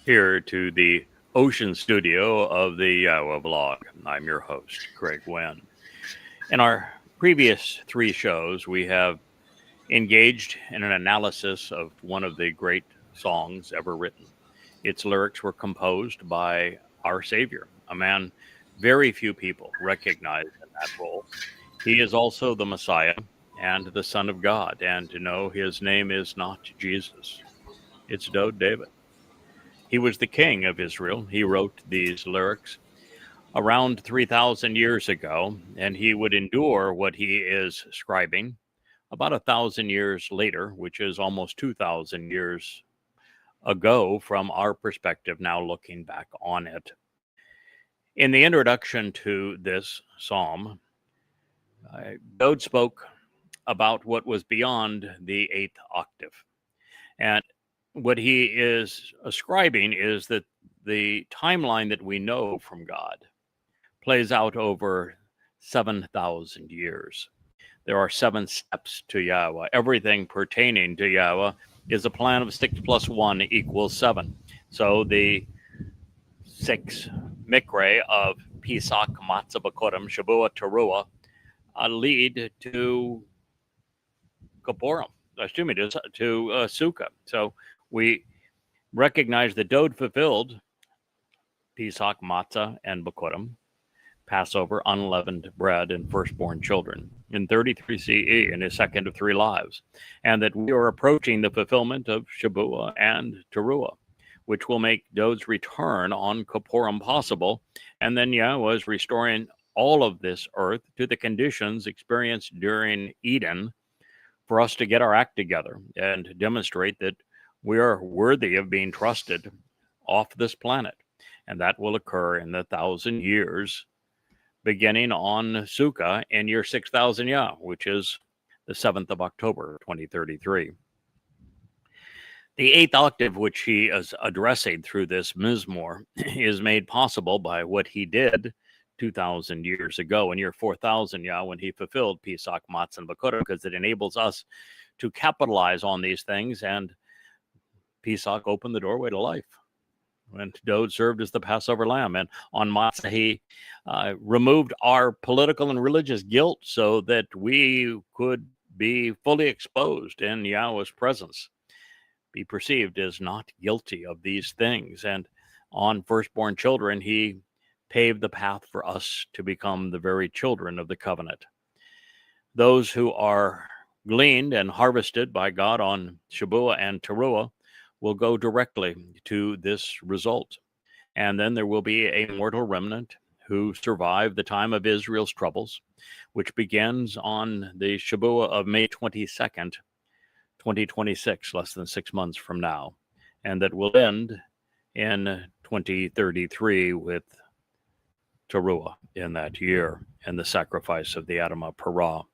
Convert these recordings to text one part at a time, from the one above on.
here to the ocean studio of the YAHOWAH blog. I'm your host, Craig Winn. In our previous three shows, we have engaged in an analysis of one of the great songs ever written. Its lyrics were composed by our Savior, a man very few people recognize in that role. He is also the Messiah and the Son of God, and to know his name is not Jesus, it's David. He was the king of Israel. He wrote these lyrics around 3,000 years ago, and he would endure what he is scribing about 1,000 years later, which is almost 2,000 years ago from our perspective now looking back on it. In the introduction to this psalm, Dowd spoke about what was beyond the eighth octave. And what he is ascribing is that the timeline that we know from God plays out over 7,000 years. There are 7 steps to Yahowah. Everything pertaining to Yahowah is a plan of 6 plus 1 equals 7. So the 6 Mikre of PesachMatsahBikuwrym, Shavua, Teruah, lead to Bikuwrym, to Sukkah. So we recognize that Dowd fulfilled Pesach, Matsah, and Bikuwrym, Passover, unleavened bread, and firstborn children in 33 CE in his second of 3 lives, and that we are approaching the fulfillment of Shavua and Teruah, which will make Dowd's return on Bikuwrym possible, and then Yahowah is restoring all of this earth to the conditions experienced during Eden for us to get our act together and demonstrate that we are worthy of being trusted off this planet. And that will occur in the 1,000 years beginning on Sukkah in year 6,000 Yah, which is the 7th of October, 2033. The 8th octave, which he is addressing through this Mizmowr, is made possible by what he did 2,000 years ago in year 4,000 Yah, when he fulfilled Pesach, Matzah, and Bikuwrym, because it enables us to capitalize on these things, and Pesach opened the doorway to life. When Dowd served as the Passover lamb, and on Matsah he removed our political and religious guilt so that we could be fully exposed in Yahowah's presence, be perceived as not guilty of these things. And on firstborn children, he paved the path for us to become the very children of the covenant. Those who are gleaned and harvested by God on Shavua and Teruah will go directly to this result. And then there will be a mortal remnant who survive the time of Israel's troubles, which begins on the Shavua of May 22nd, 2026, less than 6 months from now, and that will end in 2033 with Teruah in that year and the sacrifice of the Adamah Parah.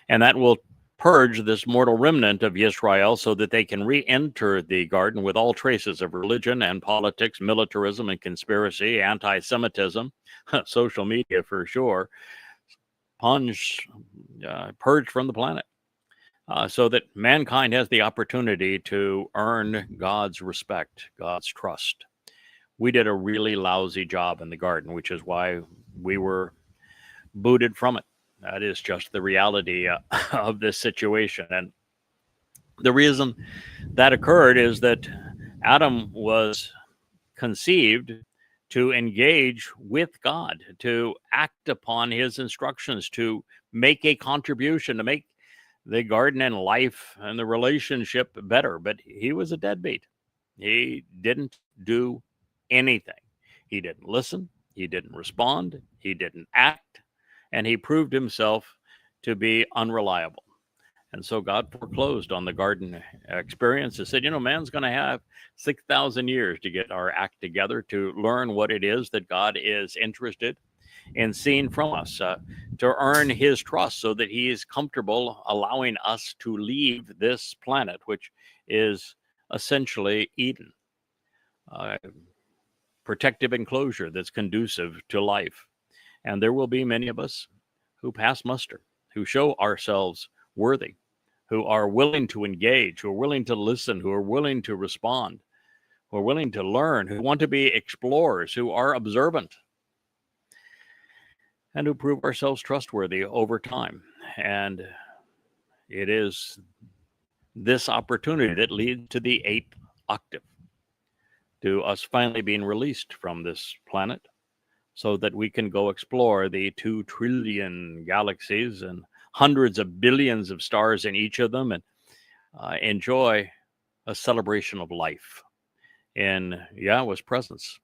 And that will purge this mortal remnant of Yisrael so that they can re-enter the garden with all traces of religion and politics, militarism and conspiracy, anti-Semitism, social media for sure, purged from the planet, so that mankind has the opportunity to earn God's respect, God's trust. We did a really lousy job in the garden, which is why we were booted from it. That is just the reality of this situation. And the reason that occurred is that Adam was conceived to engage with God, to act upon his instructions, to make a contribution, to make the garden and life and the relationship better. But he was a deadbeat. He didn't do anything. He didn't listen. He didn't respond. He didn't act. And he proved himself to be unreliable. And so God foreclosed on the garden experience and said, man's going to have 6,000 years to get our act together, to learn what it is that God is interested in seeing from us, to earn his trust so that he is comfortable allowing us to leave this planet, which is essentially Eden, protective enclosure that's conducive to life. And there will be many of us who pass muster, who show ourselves worthy, who are willing to engage, who are willing to listen, who are willing to respond, who are willing to learn, who want to be explorers, who are observant, and who prove ourselves trustworthy over time. And it is this opportunity that leads to the 8th octave, to us finally being released from this planet so that we can go explore the 2 trillion galaxies and hundreds of billions of stars in each of them, and enjoy a celebration of life in Yahweh's presence.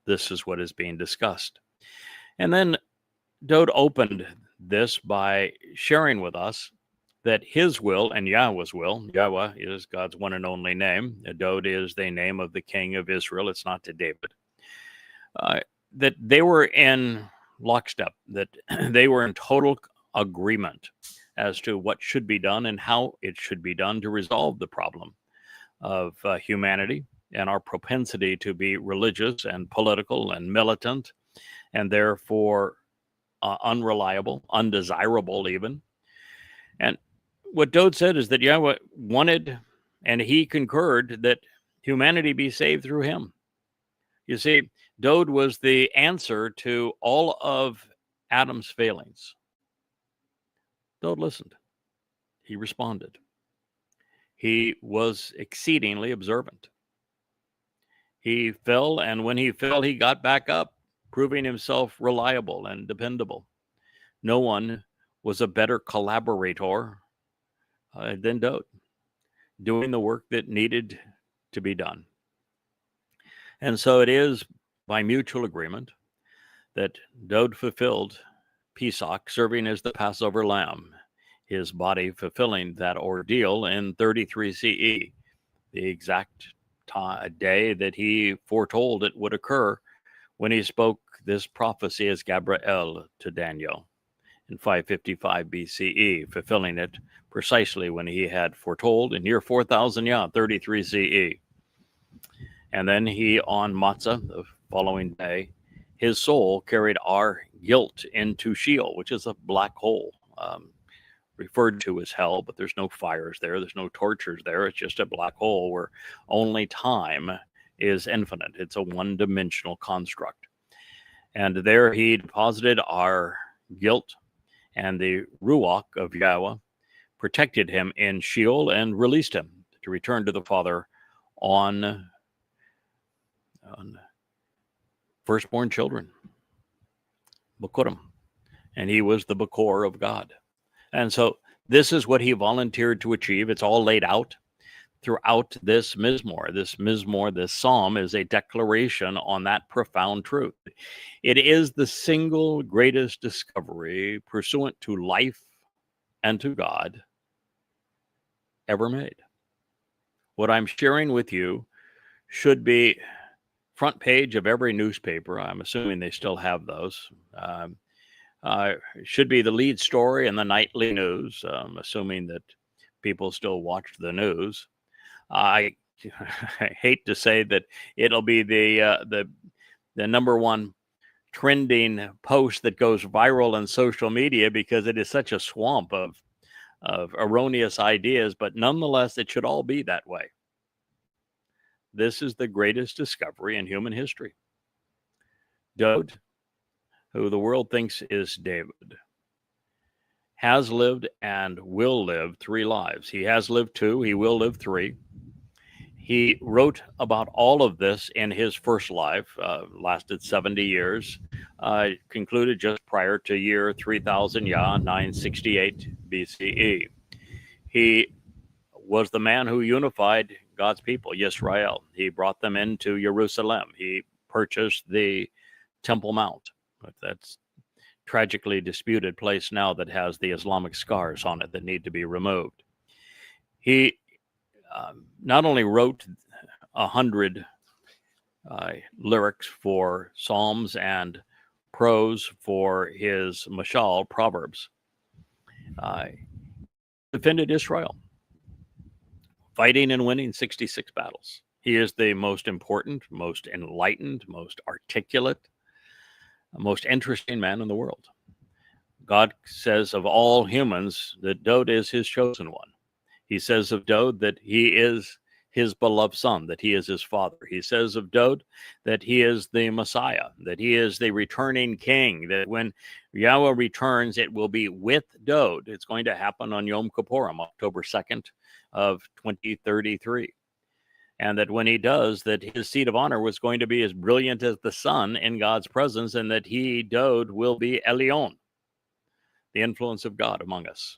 This is what is being discussed. And then Dowd opened this by sharing with us that his will and Yahweh's will, Yahweh is God's one and only name. Dowd is the name of the king of Israel. It's not to David. That they were in lockstep, that they were in total agreement as to what should be done and how it should be done to resolve the problem of humanity and our propensity to be religious and political and militant, and therefore unreliable, undesirable even. And what Dowd said is that Yahweh wanted, and he concurred, that humanity be saved through him. You see, Dowd was the answer to all of Adam's failings. Dowd listened. He responded. He was exceedingly observant. He fell, and when he fell, he got back up, proving himself reliable and dependable. No one was a better collaborator than Dowd, doing the work that needed to be done. And so it is by mutual agreement that Dowd fulfilled Pesach, serving as the Passover lamb, his body fulfilling that ordeal in 33 CE, the exact day that he foretold it would occur when he spoke this prophecy as Gabriel to Daniel in 555 BCE, fulfilling it precisely when he had foretold in year 4000, 33 CE. And then he, on Matsah, the following day, his soul carried our guilt into Sheol, which is a black hole, referred to as hell, but there's no fires there. There's no tortures there. It's just a black hole where only time is infinite. It's a one-dimensional construct. And there he deposited our guilt, and the Ruach of Yahweh protected him in Sheol and released him to return to the Father on firstborn children, Bikuwrym. And he was the Bikuwrym of God. And so this is what he volunteered to achieve. It's all laid out throughout this Mizmowr. This Mizmowr, this psalm, is a declaration on that profound truth. It is the single greatest discovery pursuant to life and to God ever made. What I'm sharing with you should be front page of every newspaper. I'm assuming they still have those. Should be the lead story in the nightly news, assuming that people still watch the news. I hate to say that it'll be the number one trending post that goes viral on social media, because it is such a swamp of erroneous ideas, but nonetheless, it should all be that way. This is the greatest discovery in human history. Dowd, who the world thinks is David, has lived and will live 3 lives. He has lived 2, he will live 3. He wrote about all of this in his first life, lasted 70 years, concluded just prior to year 3000, 968 BCE. He was the man who unified God's people, Yisrael. He brought them into Jerusalem. He purchased the Temple Mount. That's tragically disputed place now that has the Islamic scars on it that need to be removed. He not only wrote 100 lyrics for psalms and prose for his mashal, Proverbs, defended Israel, fighting and winning 66 battles. He is the most important, most enlightened, most articulate, most interesting man in the world. God says of all humans that Dowd is his chosen one. He says of Dowd that he is his beloved son, that he is his father. He says of Dowd that he is the Messiah, that he is the returning king, that when Yahweh returns, it will be with Dowd. It's going to happen on Yom Kippurim, October 2nd of 2033. And that when he does, that his seat of honor was going to be as brilliant as the sun in God's presence, and that he, Dowd, will be Elyon, the influence of God among us.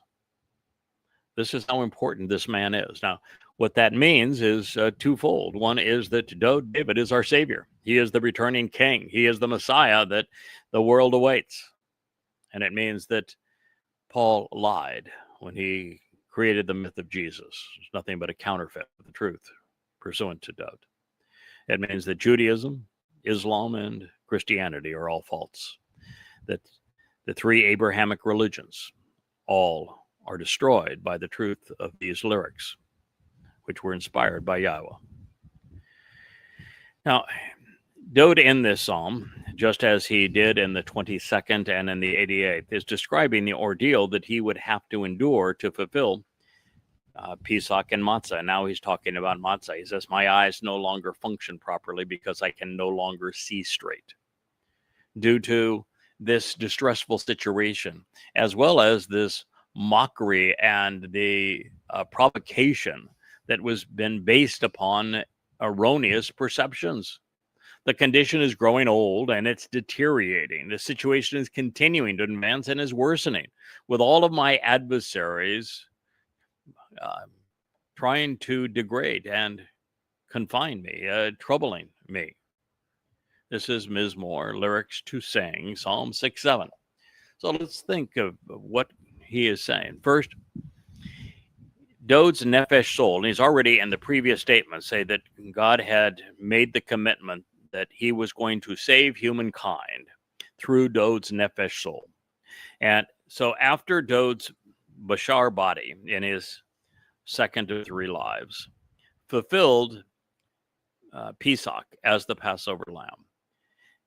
This is how important this man is. Now, what that means is twofold. One is that Dowd, David, is our Savior. He is the returning king. He is the Messiah that the world awaits. And it means that Paul lied when he created the myth of Jesus. It's nothing but a counterfeit of the truth pursuant to Dowd. It means that Judaism, Islam, and Christianity are all false. That the three Abrahamic religions all are destroyed by the truth of these lyrics, which were inspired by Yahweh. Now, Dowd in this psalm, just as he did in the 22nd and in the 88th, is describing the ordeal that he would have to endure to fulfill Pesach and Matsah. Now he's talking about Matsah. He says, my eyes no longer function properly because I can no longer see straight due to this distressful situation, as well as this mockery and the provocation that was been based upon erroneous perceptions. The condition is growing old and it's deteriorating. The situation is continuing to advance and is worsening, with all of my adversaries trying to degrade and confine me, troubling me. This is Mizmowr, lyrics to sing, Psalm 6:7. So let's think of what he is saying. First, Dowd's nefesh soul, and he's already in the previous statement say that God had made the commitment that he was going to save humankind through Dowd's nefesh soul. And so after Dowd's Bashar body in his second of three lives fulfilled Pesach as the Passover lamb,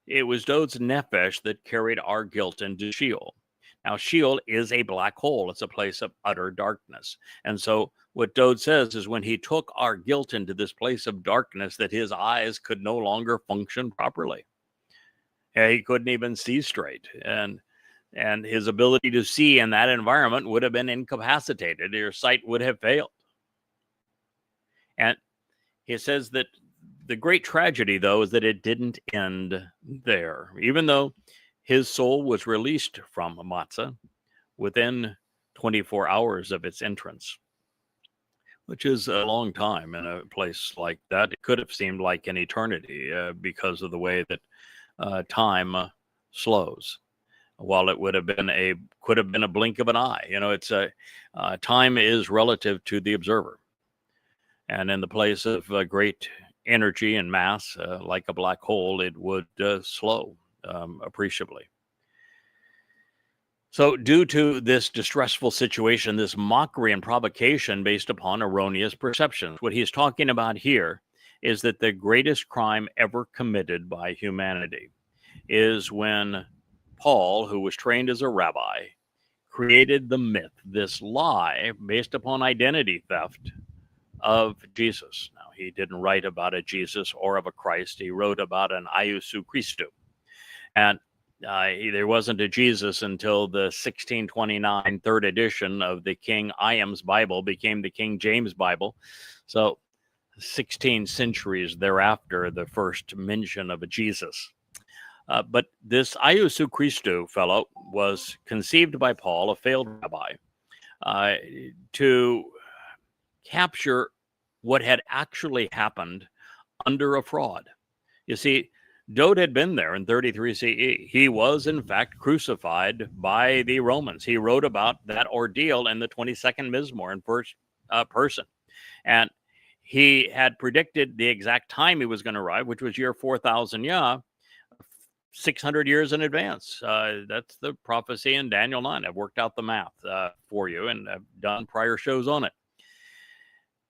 it was Dowd's nefesh that carried our guilt into Sheol. Now, Sheol is a black hole. It's a place of utter darkness. And so what Dowd says is when he took our guilt into this place of darkness, that his eyes could no longer function properly. He couldn't even see straight. And his ability to see in that environment would have been incapacitated. Your sight would have failed. And he says that the great tragedy, though, is that it didn't end there. Even though his soul was released from Matsah within 24 hours of its entrance, which is a long time in a place like that. It could have seemed like an eternity because of the way that time slows. While it could have been a blink of an eye. You know, it's time is relative to the observer. And in the place of great energy and mass, like a black hole, it would slow appreciably. So due to this distressful situation, this mockery and provocation based upon erroneous perceptions, what he's talking about here is that the greatest crime ever committed by humanity is when Paul, who was trained as a rabbi, created the myth, this lie based upon identity theft of Jesus. Now, he didn't write about a Jesus or of a Christ. He wrote about an Iesu Christou. And there wasn't a Jesus until the 1629 third edition of the King Iam's Bible became the King James Bible. So 16 centuries thereafter, the first mention of a Jesus. But this Iesu Christou fellow was conceived by Paul, a failed rabbi, to capture what had actually happened under a fraud. You see, Dowd had been there in 33 CE. He was, in fact, crucified by the Romans. He wrote about that ordeal in the 22nd Mizmowr in first person. And he had predicted the exact time he was going to arrive, which was year 4000 Yah, 600 years in advance. That's the prophecy in Daniel 9. I've worked out the math for you, and I've done prior shows on it.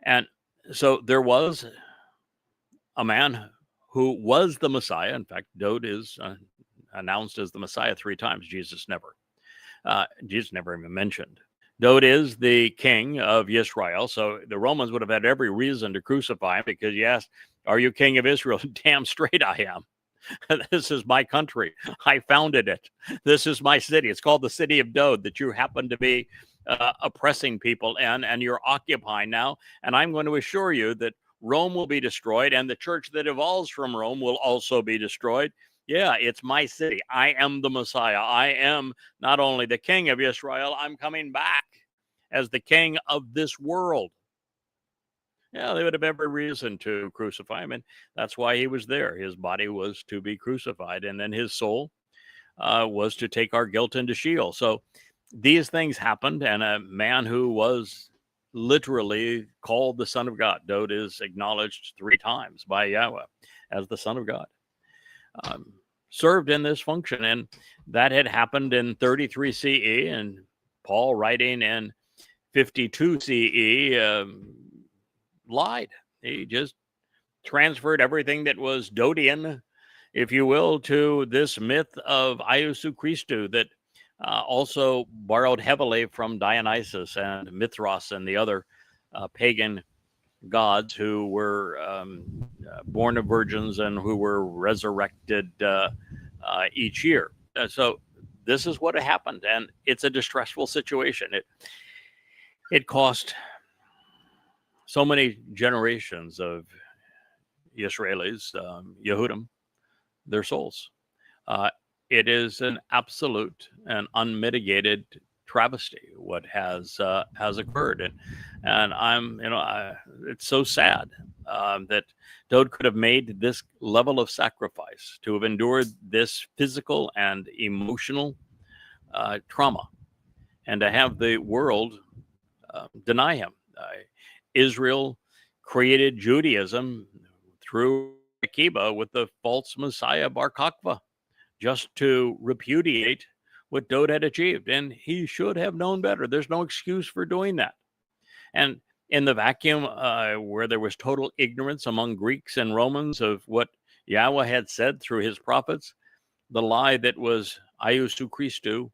And so there was a man who was the Messiah. In fact, Dowd is announced as the Messiah 3 times. Jesus never even mentioned. Dowd is the king of Israel, so the Romans would have had every reason to crucify him because you asked, are you king of Israel? Damn straight I am. This is my country. I founded it. This is my city. It's called the city of Dowd that you happen to be oppressing people in, and you're occupying now. And I'm going to assure you that Rome will be destroyed, and the church that evolves from Rome will also be destroyed. Yeah, it's my city. I am the Messiah. I am not only the king of Israel, I'm coming back as the king of this world. Yeah, they would have every reason to crucify him, and that's why he was there. His body was to be crucified, and then his soul was to take our guilt into Sheol. So these things happened, and a man who was literally called the Son of God. Dowd is acknowledged 3 times by Yahweh as the Son of God. Served in this function, and that had happened in 33 CE, and Paul, writing in 52 CE, lied. He just transferred everything that was Dowdian, if you will, to this myth of Iesu Christou that also borrowed heavily from Dionysus and Mithras and the other pagan gods who were born of virgins and who were resurrected each year. So this is what happened, and it's a distressful situation. It cost so many generations of Israelis, Yehudim, their souls. It is an absolute and unmitigated travesty what has occurred, and I'm, it's so sad that Dowd could have made this level of sacrifice, to have endured this physical and emotional trauma, and to have the world deny him. Israel created Judaism through Akiba with the false Messiah Bar Kokhba, just to repudiate what Dowd had achieved. And he should have known better. There's no excuse for doing that. And in the vacuum where there was total ignorance among Greeks and Romans of what Yahweh had said through his prophets, the lie that was Iesu Christou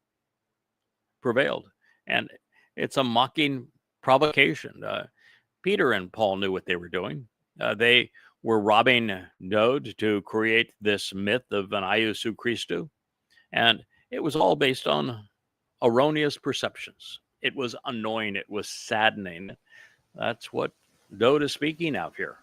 prevailed. And it's a mocking provocation. Peter and Paul knew what they were doing. They were robbing Dowd to create this myth of an Iesu Christou. And it was all based on erroneous perceptions. It was annoying. It was saddening. That's what Dowd is speaking of here.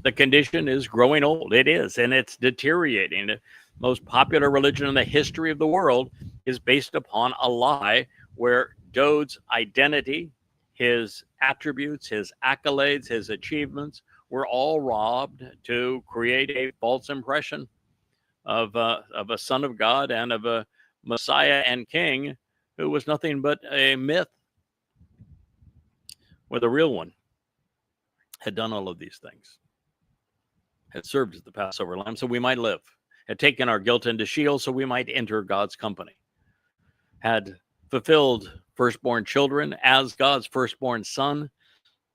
The condition is growing old. It is, and it's deteriorating. The most popular religion in the history of the world is based upon a lie where Dowd's identity, his attributes, his accolades, his achievements were all robbed to create a false impression of a son of God and of a Messiah and king who was nothing but a myth, where the real one had done all of these things, had served as the Passover lamb so we might live, had taken our guilt into Sheol so we might enter God's company, had fulfilled firstborn children as God's firstborn son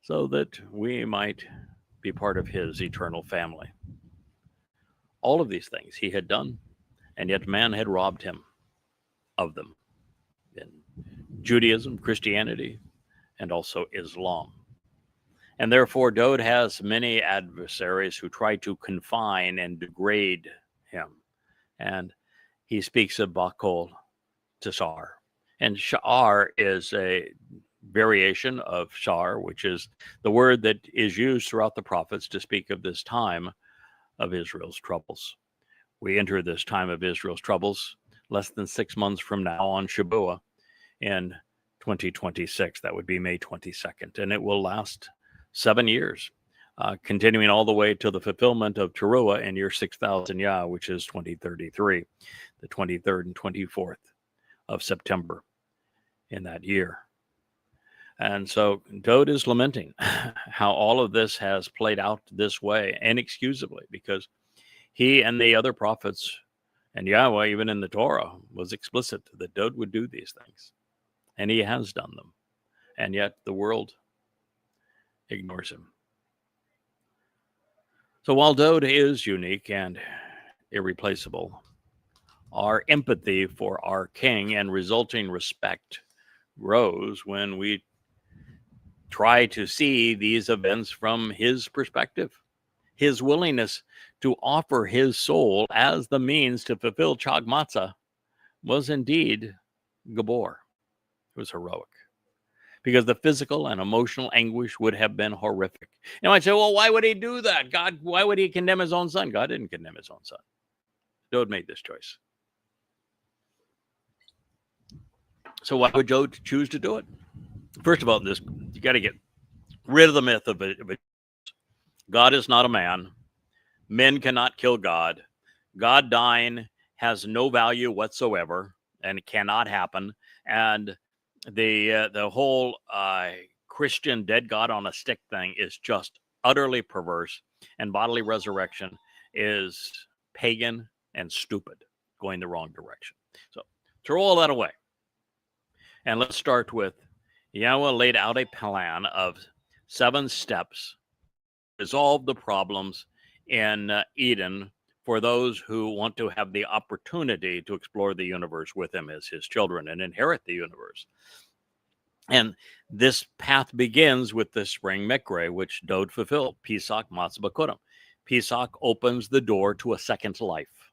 so that we might be part of his eternal family. All of these things he had done, and yet man had robbed him of them in Judaism, Christianity, and also Islam. And therefore, Dowd has many adversaries who try to confine and degrade him. And he speaks of Bakol Tasar. And Sha'ar is a variation of Shar, which is the word that is used throughout the prophets to speak of this time of Israel's troubles. We enter this time of Israel's troubles less than 6 months from now on Shavuot in 2026. That would be May 22nd. And it will last 7 years, continuing all the way to the fulfillment of Teruah in year 6000 Yah, which is 2033, the 23rd and 24th of September in that year. And so Dowd is lamenting how all of this has played out this way inexcusably, because he and the other prophets and Yahweh, even in the Torah, was explicit that Dowd would do these things. And he has done them. And yet the world ignores him. So while Dowd is unique and irreplaceable, our empathy for our king and resulting respect grows when we try to see these events from his perspective. His willingness to offer his soul as the means to fulfill Chag Matzah was indeed Gabor. It was heroic, because the physical and emotional anguish would have been horrific. You know, I'd say, well, why would he do that? God, why would he condemn his own son? God didn't condemn his own son. Dowd made this choice. So why would Dowd choose to do it? First of all, you got to get rid of the myth of it. God is not a man. Men cannot kill God. God dying has no value whatsoever and cannot happen. And the whole Christian dead God on a stick thing is just utterly perverse, and bodily resurrection is pagan and stupid, going the wrong direction. So throw all that away. And let's start with Yahweh laid out a plan of 7 steps to resolve the problems in Eden for those who want to have the opportunity to explore the universe with him as his children and inherit the universe. And this path begins with the spring mikre, which Dowd fulfilled, PesachMatsahBikuwrym. Pesach opens the door to a second life.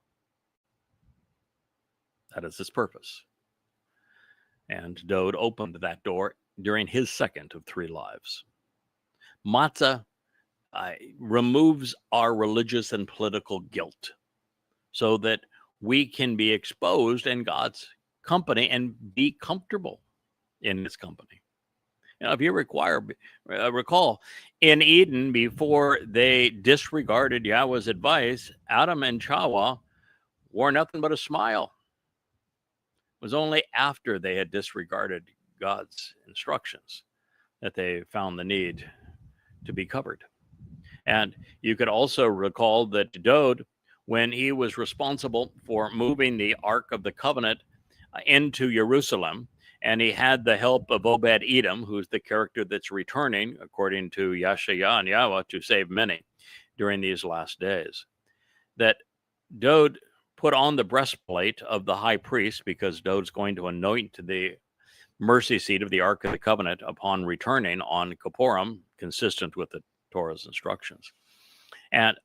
That is its purpose. And Dowd opened that door during his second of 3 lives. Matzah removes our religious and political guilt so that we can be exposed in God's company and be comfortable in his company. Now, if you recall, in Eden, before they disregarded Yahweh's advice, Adam and Chawah wore nothing but a smile. It was only after they had disregarded God's instructions that they found the need to be covered. And you could also recall that Dowd, when he was responsible for moving the Ark of the Covenant into Jerusalem, and he had the help of Obed-Edom, who's the character that's returning, according to Yahshua and Yahweh, to save many during these last days, that Dowd put on the breastplate of the high priest, because Dowd's going to anoint the mercy seat of the Ark of the Covenant upon returning on Kippurim, consistent with the Torah's instructions. And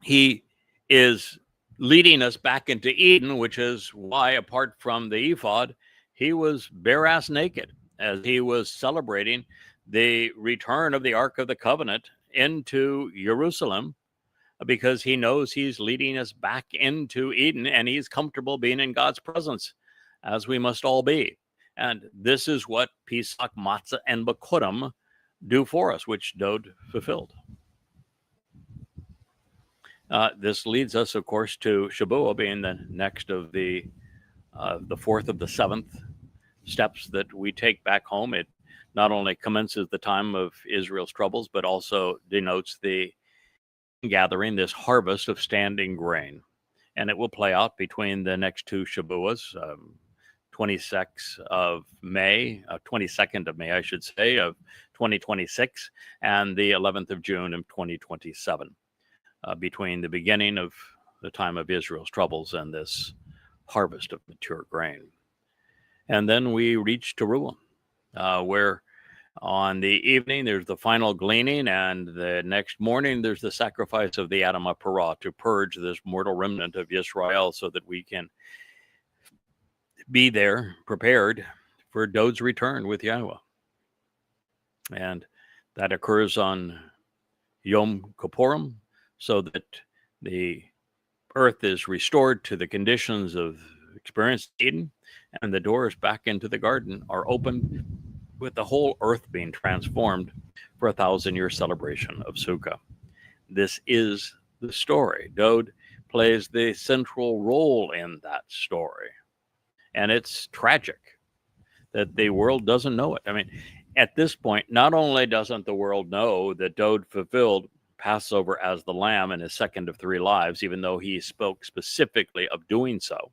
he is leading us back into Eden, which is why, apart from the ephod, he was bare-ass naked as he was celebrating the return of the Ark of the Covenant into Jerusalem, because he knows he's leading us back into Eden, and he's comfortable being in God's presence, as we must all be. And this is what Pesach, Matzah, and Bikuwrym do for us, which Dowd fulfilled. This leads us, of course, to Shabuah being the next of the 4th of the 7th steps that we take back home. It not only commences the time of Israel's troubles, but also denotes the gathering, this harvest of standing grain. And it will play out between the next 2 Shabuahs, 22nd of May, I should say, of 2026, and the 11th of June of 2027, between the beginning of the time of Israel's troubles and this harvest of mature grain. And then we reach Teruah, where on the evening there's the final gleaning, and the next morning there's the sacrifice of the Adam Parah to purge this mortal remnant of Yisrael, so that we can be there prepared for Dowd's return with Yahweh. And that occurs on Yom Kippurim, so that the earth is restored to the conditions of experience in Eden, and the doors back into the garden are opened, with the whole earth being transformed for a 1,000-year celebration of Sukkah. This is the story. Dowd plays the central role in that story. And it's tragic that the world doesn't know it. I mean, at this point, not only doesn't the world know that Dowd fulfilled Passover as the lamb in his second of 3 lives, even though he spoke specifically of doing so,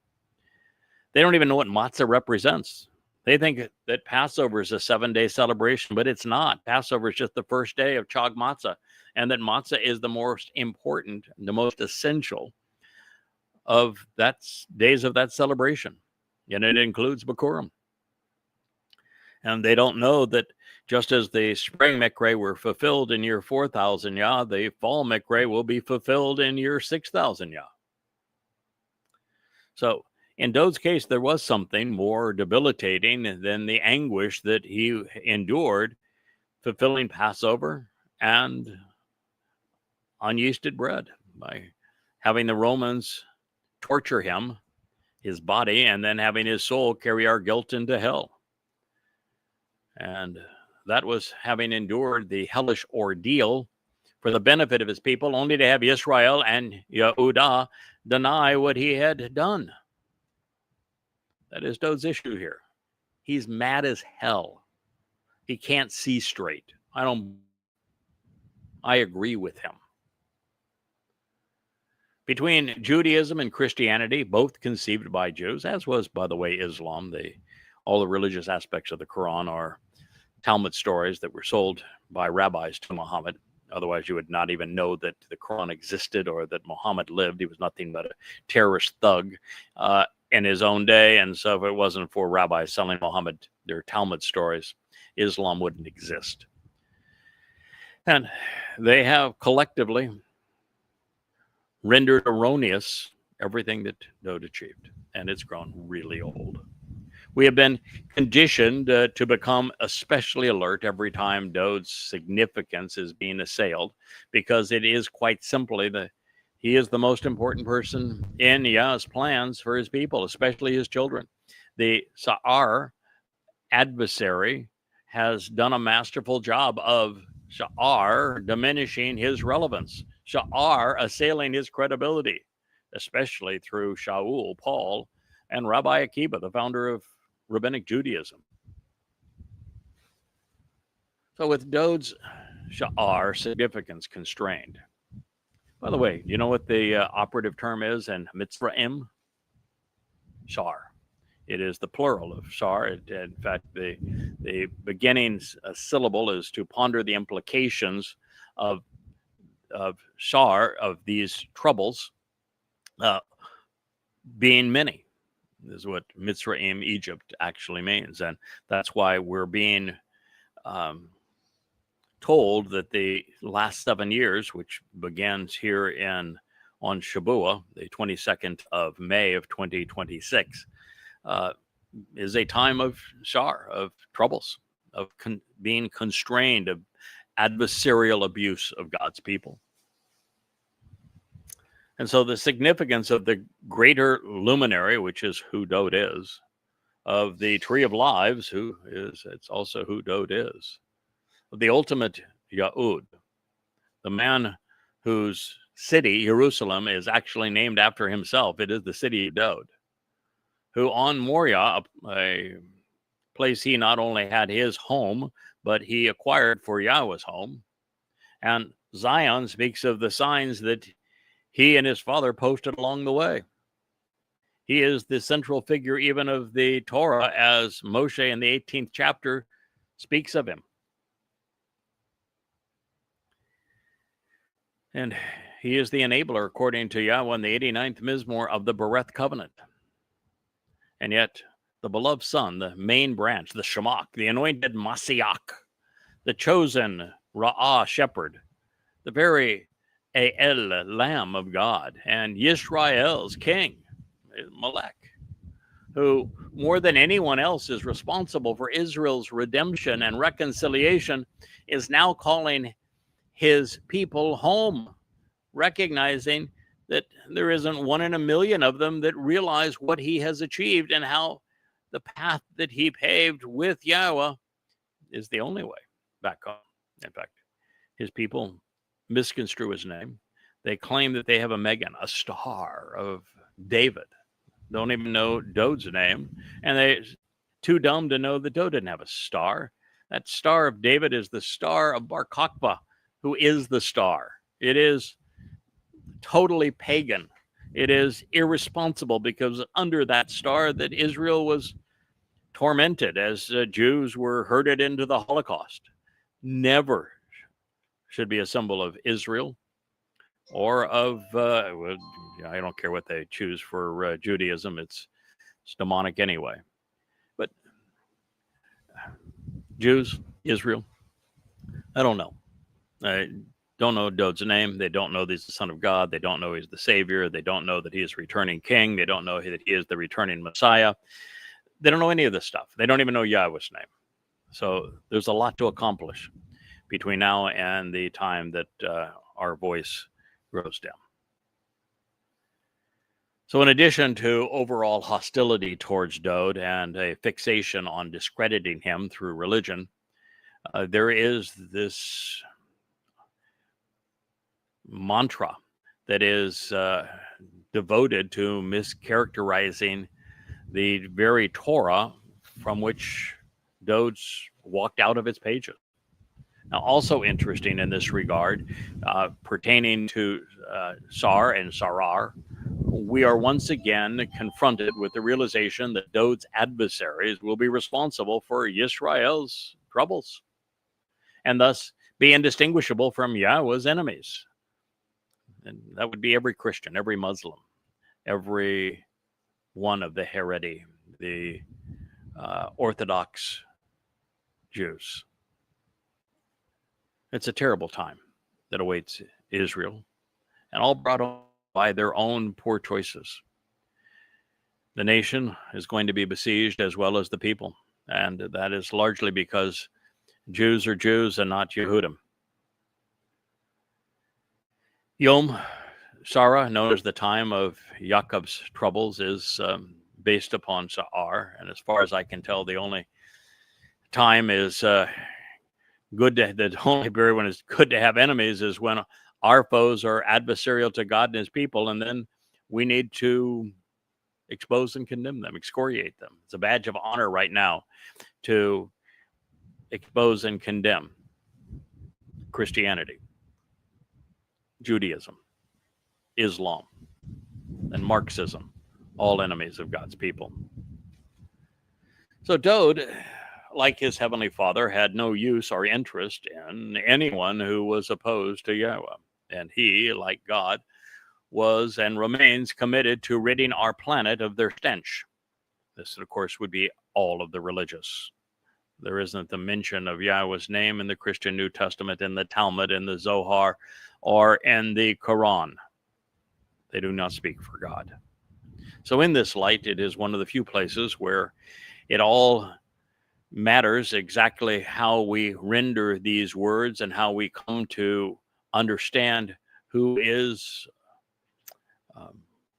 they don't even know what matzah represents. They think that Passover is a 7-day celebration, but it's not. Passover is just the first day of Chag Matzah, and that matzah is the most important, the most essential of that days of that celebration. And it includes Bikuwrym. And they don't know that just as the spring Mikre were fulfilled in year 4,000 Yah, the fall Mikre will be fulfilled in year 6,000 Yah. So in Dowd's case, there was something more debilitating than the anguish that he endured fulfilling Passover and unyeasted bread by having the Romans torture him, his body, and then having his soul carry our guilt into hell. And that was having endured the hellish ordeal for the benefit of his people, only to have Israel and Yehudah deny what he had done. That is Dowd's issue here. He's mad as hell. He can't see straight. I agree with him. Between Judaism and Christianity, both conceived by Jews, as was, by the way, Islam, all the religious aspects of the Quran are Talmud stories that were sold by rabbis to Muhammad. Otherwise, you would not even know that the Quran existed or that Muhammad lived. He was nothing but a terrorist thug in his own day. And so if it wasn't for rabbis selling Muhammad their Talmud stories, Islam wouldn't exist. And they have collectively rendered erroneous everything that Dowd achieved. And it's grown really old. We have been conditioned to become especially alert every time Dowd's significance is being assailed, because it is quite simply he is the most important person in Yah's plans for his people, especially his children. The Sa'ar adversary has done a masterful job of Sha'ar diminishing his relevance, Sha'ar assailing his credibility, especially through Shaul, Paul, and Rabbi Akiba, the founder of Rabbinic Judaism. So with Dowd's Sha'ar significance constrained. By the way, you know what the operative term is in Mitzrayim? Shar. It is the plural of Shar. In fact, the beginning syllable is to ponder the implications of Shar, of these troubles, being many. This is what Mitzrayim, Egypt, actually means. And that's why we're being told that the last 7 years, which begins here on Shabuah, the 22nd of May of 2026, is a time of Shar, of troubles, of being constrained, of adversarial abuse of God's people. And so the significance of the greater luminary, which is who Dowd is, of the Tree of Lives, it's also who Dowd is, of the ultimate Yahud, the man whose city, Jerusalem, is actually named after himself. It is the city of Dowd, who on Moriah, a place he not only had his home, but he acquired for Yahweh's home. And Zion speaks of the signs that he and his father posted along the way. He is the central figure even of the Torah, as Moshe in the 18th chapter speaks of him. And he is the enabler, according to Yahweh in the 89th Mizmowr, of the Bereth covenant. And yet, the beloved son, the main branch, the Shemach, the anointed Mashiach, the chosen Ra'ah shepherd, the very El Lamb of God, and Yisrael's king, Melech, who more than anyone else is responsible for Israel's redemption and reconciliation, is now calling his people home, recognizing that there isn't one in a million of them that realize what he has achieved and how the path that he paved with Yahweh is the only way back home. In fact, his people misconstrue his name. They claim that they have a Megan, a star of David. Don't even know Dowd's name. And they're too dumb to know that Dowd didn't have a star. That star of David is the star of Bar Kokhba, who is the star. It is totally pagan. It is irresponsible, because under that star that Israel was tormented as Jews were herded into the Holocaust. Never should be a symbol of Israel or of, I don't care what they choose for Judaism. It's demonic anyway. But Jews, Israel, I don't know. I don't know Dowd's name. They don't know that he's the Son of God. They don't know he's the Savior. They don't know that he is returning King. They don't know that he is the returning Messiah. They don't know any of this stuff. They don't even know Yahweh's name. So there's a lot to accomplish between now and the time that our voice grows dim. So in addition to overall hostility towards Dowd and a fixation on discrediting him through religion, there is this mantra that is devoted to mischaracterizing the very Torah from which Dowd's walked out of its pages. Now, also interesting in this regard, pertaining to Sar and Sarar, we are once again confronted with the realization that Dowd's adversaries will be responsible for Yisrael's troubles, and thus be indistinguishable from Yahweh's enemies. And that would be every Christian, every Muslim, every one of the Haredi, the Orthodox Jews. It's a terrible time that awaits Israel, and all brought on by their own poor choices. The nation is going to be besieged as well as the people, and that is largely because Jews are Jews and not Yehudim. Yom Sarah, known as the time of Yaakov's troubles, is based upon Sa'ar, and as far as I can tell, the only time is good to, the only period when it's good to have enemies is when our foes are adversarial to God and his people, and then we need to expose and condemn them, excoriate them. It's a badge of honor right now to expose and condemn Christianity, Judaism, Islam, and Marxism, all enemies of God's people. So Dowd, like his heavenly father, had no use or interest in anyone who was opposed to Yahweh. And he, like God, was and remains committed to ridding our planet of their stench. This, of course, would be all of the religious. There isn't the mention of Yahweh's name in the Christian New Testament, in the Talmud, in the Zohar, or in the Quran. They do not speak for God. So in this light, it is one of the few places where it all matters exactly how we render these words and how we come to understand who is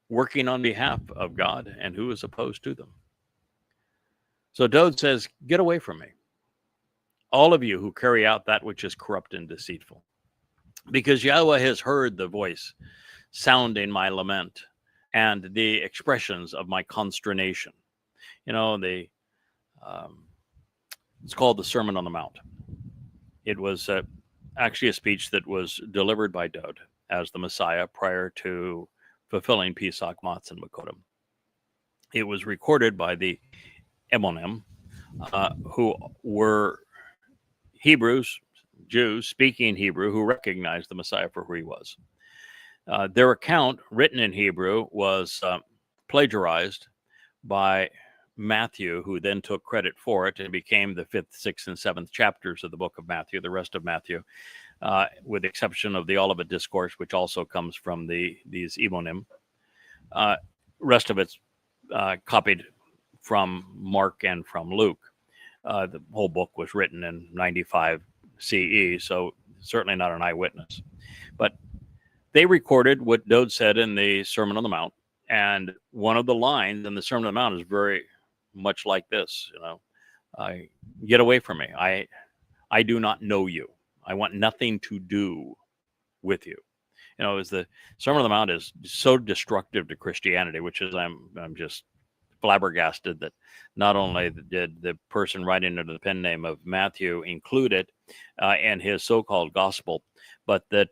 working on behalf of God and who is opposed to them. So Dowd says, get away from me, all of you who carry out that which is corrupt and deceitful, because Yahweh has heard the voice sounding my lament and the expressions of my consternation. You know, it's called the Sermon on the Mount. It was actually a speech that was delivered by Dowd as the Messiah prior to fulfilling PesachMatsahBikuwrym. It was recorded by the Emonim, who were Hebrews, Jews speaking Hebrew, who recognized the Messiah for who he was. Their account, written in Hebrew, was plagiarized by Matthew, who then took credit for it and became the 5th, 6th, and 7th chapters of the book of Matthew, the rest of Matthew, with the exception of the Olivet Discourse, which also comes from these Emonim. Rest of it's copied from Mark and from Luke. The whole book was written in 95 CE, so certainly not an eyewitness. But they recorded what Dowd said in the Sermon on the Mount, and one of the lines in the Sermon on the Mount is very much like this, you know, get away from me. I do not know you. I want nothing to do with you. You know, as the Sermon on the Mount is so destructive to Christianity, which is, I'm just flabbergasted that not only did the person writing under the pen name of Matthew include it in his so-called gospel, but that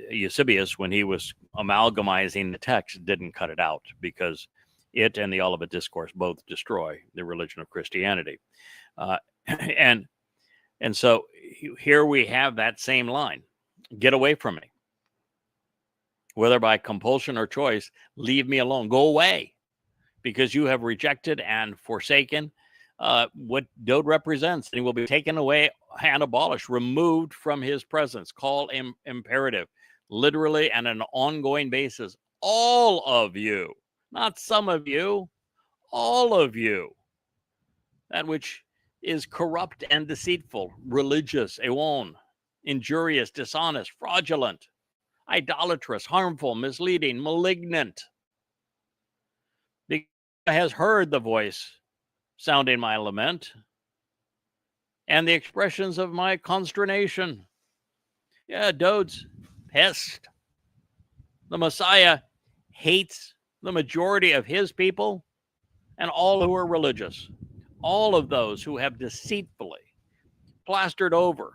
Eusebius, when he was amalgamizing the text, didn't cut it out, because it and the Olivet Discourse both destroy the religion of Christianity. And so here we have that same line, get away from me. Whether by compulsion or choice, leave me alone, go away, because you have rejected and forsaken what Dowd represents, and he will be taken away and abolished, removed from his presence. Call imperative, literally and on an ongoing basis. All of you, not some of you, all of you. That which is corrupt and deceitful, religious, ewon, injurious, dishonest, fraudulent, idolatrous, harmful, misleading, malignant, has heard the voice sounding my lament and the expressions of my consternation. Yeah, Dowd's pissed. The Messiah hates the majority of his people and all who are religious. All of those who have deceitfully plastered over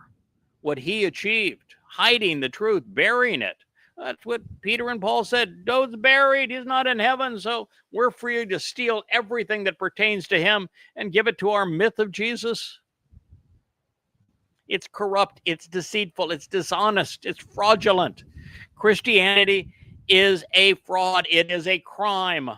what he achieved, hiding the truth, burying it. That's what Peter and Paul said. Dowd's buried. He's not in heaven. So we're free to steal everything that pertains to him and give it to our myth of Jesus. It's corrupt. It's deceitful. It's dishonest. It's fraudulent. Christianity is a fraud. It is a crime.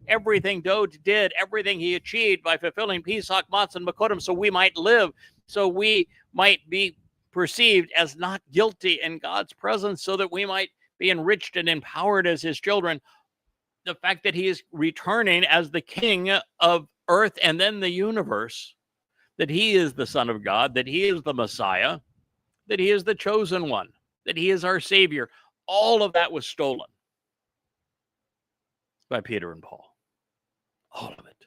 Everything Dowd did, everything he achieved by fulfilling Pesach, Matsah, and Bikuwrym, so we might live, so we might be perceived as not guilty in God's presence, so that we might be enriched and empowered as his children. The fact that he is returning as the king of earth and then the universe, that he is the Son of God, that he is the Messiah, that he is the chosen one, that he is our Savior. All of that was stolen by Peter and Paul. All of it.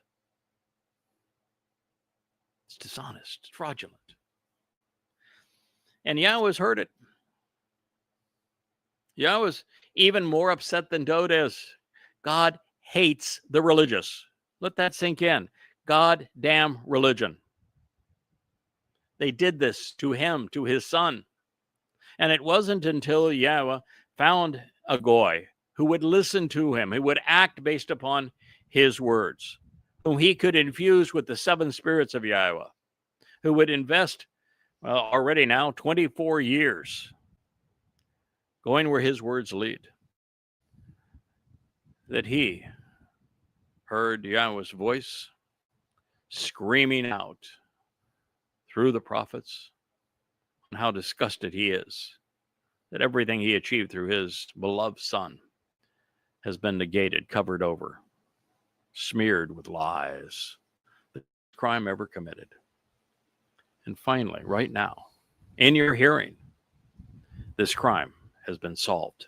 It's dishonest, it's fraudulent. And Yahowah's heard it. Yahowah's even more upset than Dowd is. God hates the religious. Let that sink in. God damn religion. They did this to him, to his son. And it wasn't until Yahowah found a goy who would listen to him, who would act based upon his words, whom he could infuse with the seven spirits of Yahowah, who would invest, well, already now 24 years going where his words lead, that he heard Yahowah's voice screaming out through the prophets on how disgusted he is that everything he achieved through his beloved son has been negated, covered over, smeared with lies, the crime ever committed. And finally, right now, in your hearing, this crime has been solved.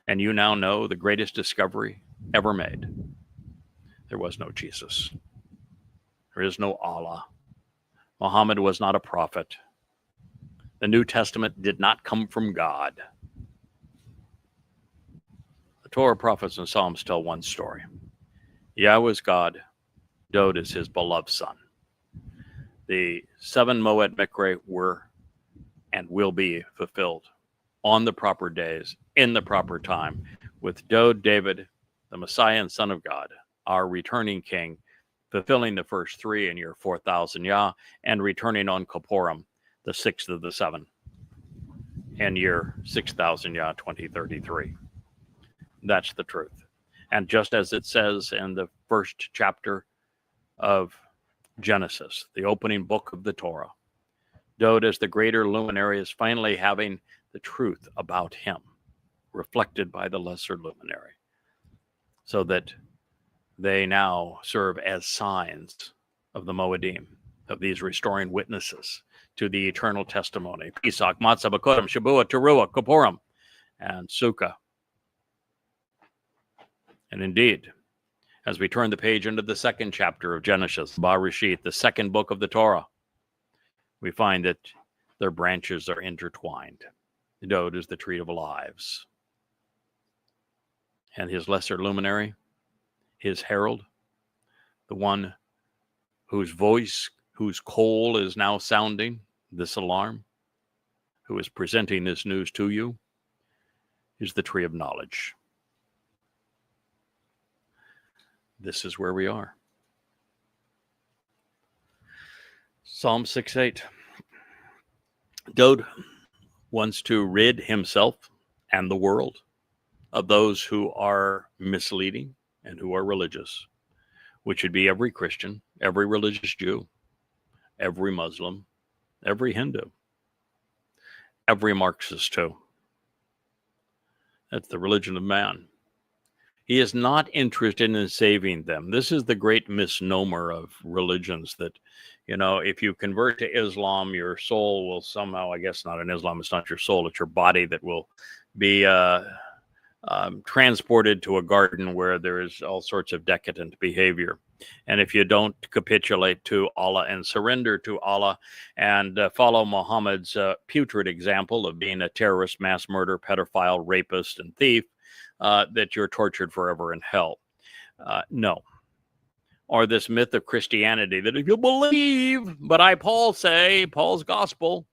And you now know the greatest discovery ever made. There was no Jesus. There is no Allah. Muhammad was not a prophet. The New Testament did not come from God. The Torah, prophets, and Psalms tell one story. Yahowah is God. Dowd is his beloved son. The 7 Moed Mikre were and will be fulfilled on the proper days, in the proper time, with Dowd, David, the Messiah and Son of God, our returning king, fulfilling the first 3 in year 4000 Yah, and returning on Bikuwrym, the 6th of the 7, in year 6000 Yah 2033. That's the truth. And just as it says in the first chapter of Genesis, the opening book of the Torah, Dowd, as the greater luminary, is finally having the truth about him reflected by the lesser luminary, so that they now serve as signs of the Moedim, of these restoring witnesses to the eternal testimony. Pesach, Matsah, Bikuwrym, Shabuah, Teruah, Bikuwrym, and Sukkah. And indeed, as we turn the page into the second chapter of Genesis, Bereshit, the second book of the Torah, we find that their branches are intertwined. Dowd is the tree of lives. And his lesser luminary, his herald, the one whose voice, whose call is now sounding this alarm, who is presenting this news to you, is the tree of knowledge. This is where we are. Psalm 6:8. Dowd wants to rid himself and the world of those who are misleading and who are religious. which would be every Christian, every religious Jew, every Muslim, every Hindu, every Marxist too. That's the religion of man. He is not interested in saving them. This is the great misnomer of religions that, if you convert to Islam, your soul will somehow, I guess not in Islam, it's not your soul, it's your body that will be transported to a garden where there is all sorts of decadent behavior. And if you don't capitulate to Allah and surrender to Allah and follow Muhammad's putrid example of being a terrorist, mass murderer, pedophile, rapist, and thief, that you're tortured forever in hell. No. Or this myth of Christianity that if you believe, but Paul's gospel,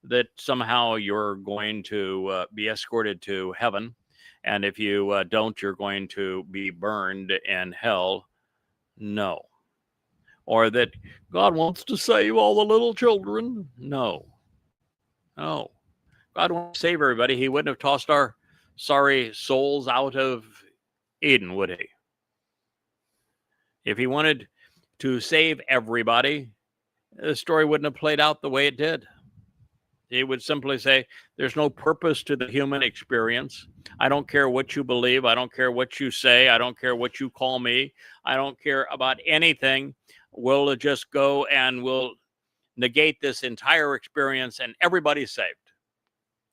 that somehow you're going to be escorted to heaven. And if you don't, you're going to be burned in hell. No. Or that God wants to save all the little children. No. No. God wants to save everybody. He wouldn't have tossed our sorry souls out of Eden, would he? If he wanted to save everybody, the story wouldn't have played out the way it did. He would simply say, there's no purpose to the human experience. I don't care what you believe. I don't care what you say. I don't care what you call me. I don't care about anything. We'll just go and we'll negate this entire experience and everybody's saved.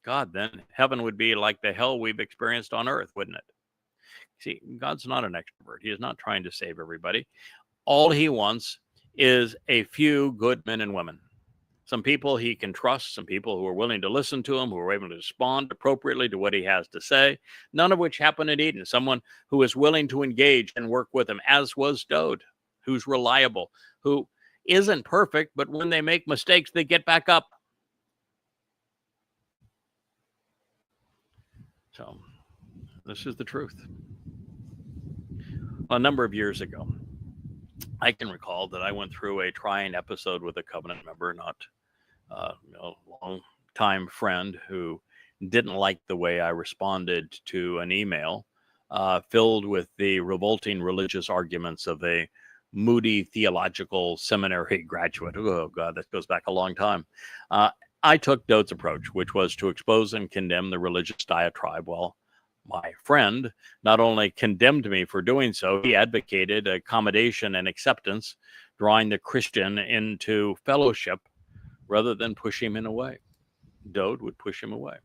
God, then heaven would be like the hell we've experienced on earth, wouldn't it? See, God's not an extrovert. He is not trying to save everybody. All he wants is a few good men and women. Some people he can trust, some people who are willing to listen to him, who are able to respond appropriately to what he has to say, none of which happened in Eden. Someone who is willing to engage and work with him, as was Dowd, who's reliable, who isn't perfect, but when they make mistakes, they get back up. So this is the truth. A number of years ago, I can recall that I went through a trying episode with a covenant member, not a long-time friend, who didn't like the way I responded to an email filled with the revolting religious arguments of a moody theological seminary graduate. Oh, God, that goes back a long time. I took Dowd's approach, which was to expose and condemn the religious diatribe. Well, my friend not only condemned me for doing so, he advocated accommodation and acceptance, drawing the Christian into fellowship rather than push him away. Dowd would push him away.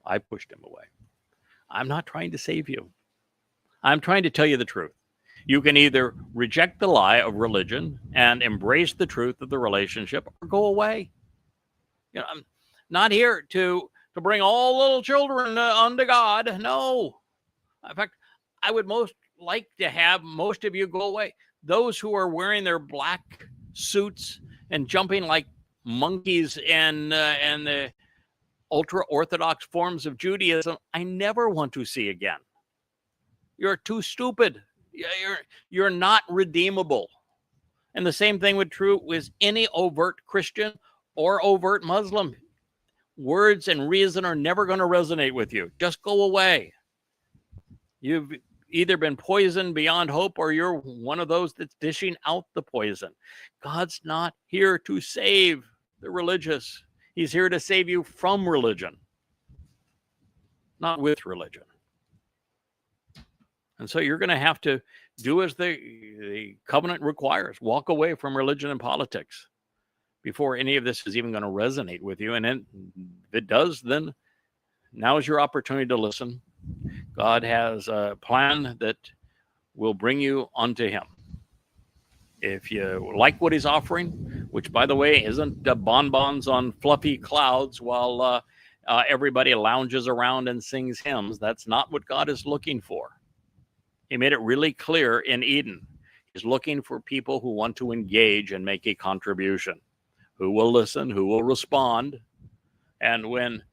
I pushed him away. I'm not trying to save you. I'm trying to tell you the truth. You can either reject the lie of religion and embrace the truth of the relationship, or go away. I'm not here to bring all little children unto God. No. In fact, I would most like to have most of you go away. Those who are wearing their black suits and jumping like monkeys in the ultra-Orthodox forms of Judaism, I never want to see again. You're too stupid. You're not redeemable. And the same thing would be true with any overt Christian or overt Muslim. Words and reason are never going to resonate with you. Just go away. You've either been poisoned beyond hope, or you're one of those that's dishing out the poison. God's not here to save the religious. He's here to save you from religion, not with religion. And so you're going to have to do as the covenant requires. Walk away from religion and politics before any of this is even going to resonate with you. And then if it does, then now is your opportunity to listen. God has a plan that will bring you unto him. If you like what he's offering, which, by the way, isn't bonbons on fluffy clouds while everybody lounges around and sings hymns, that's not what God is looking for. He made it really clear in Eden. He's looking for people who want to engage and make a contribution, who will listen, who will respond. And when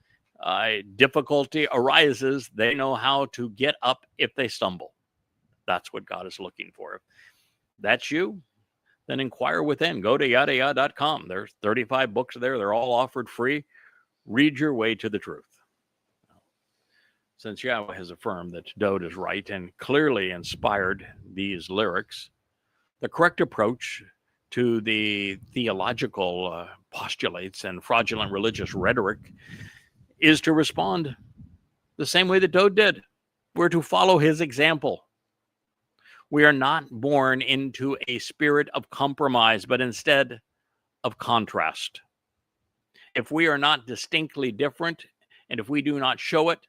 difficulty arises, they know how to get up if they stumble. That's what God is looking for. If that's you, then inquire within. Go to YadaYah.com. There's 35 books there. They're all offered free. Read your way to the truth. Since Yahweh has affirmed that Dowd is right and clearly inspired these lyrics, The correct approach to the theological postulates and fraudulent religious rhetoric is to respond the same way that Dowd did. We're to follow his example. We are not born into a spirit of compromise, but instead of contrast. If we are not distinctly different, and if we do not show it,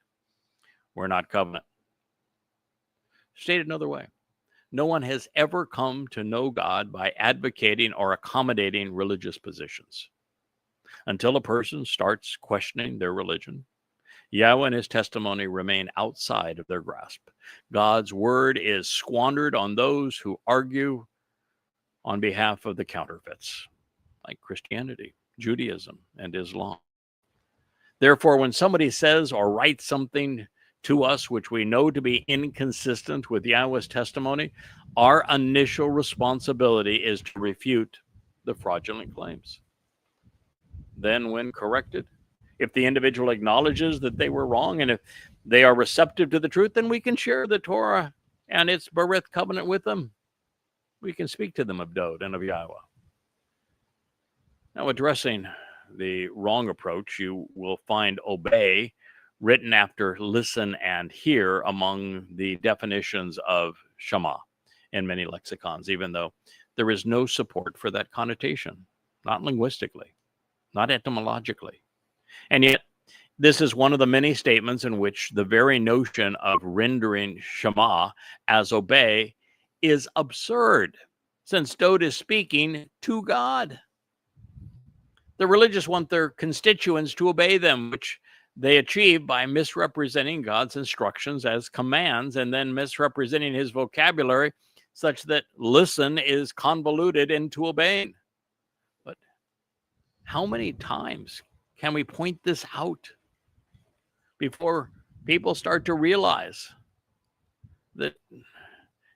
we're not covenant. Stated another way, no one has ever come to know God by advocating or accommodating religious positions. Until a person starts questioning their religion, Yahweh and his testimony remain outside of their grasp. God's word is squandered on those who argue on behalf of the counterfeits, like Christianity, Judaism, and Islam. Therefore, when somebody says or writes something to us which we know to be inconsistent with Yahweh's testimony, our initial responsibility is to refute the fraudulent claims. Then, when corrected, if the individual acknowledges that they were wrong and if they are receptive to the truth, then we can share the Torah and its Berith covenant with them. We can speak to them of Dowd and of Yahowah. Now, addressing the wrong approach, you will find obey written after listen and hear among the definitions of Shema in many lexicons, even though there is no support for that connotation, not linguistically, not etymologically. And yet, this is one of the many statements in which the very notion of rendering Shema as obey is absurd, since Dowd is speaking to God. The religious want their constituents to obey them, which they achieve by misrepresenting God's instructions as commands and then misrepresenting his vocabulary such that listen is convoluted into obeying. But how many times can we point this out before people start to realize that,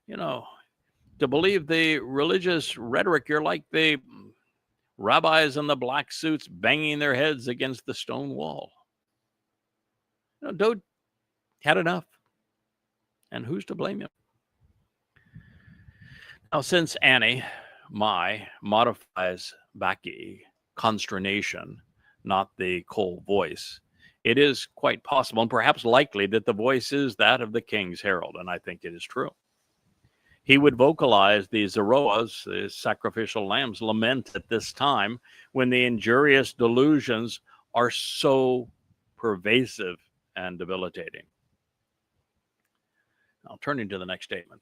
to believe the religious rhetoric, you're like the rabbis in the black suits banging their heads against the stone wall. Dowd had enough. And who's to blame him? Now, since Annie, modifies Baki, consternation, not the cold voice, it is quite possible and perhaps likely that the voice is that of the king's herald, and I think it is true. He would vocalize the Zeroah's, the sacrificial lamb's lament at this time when the injurious delusions are so pervasive and debilitating. Now, turning to the next statement.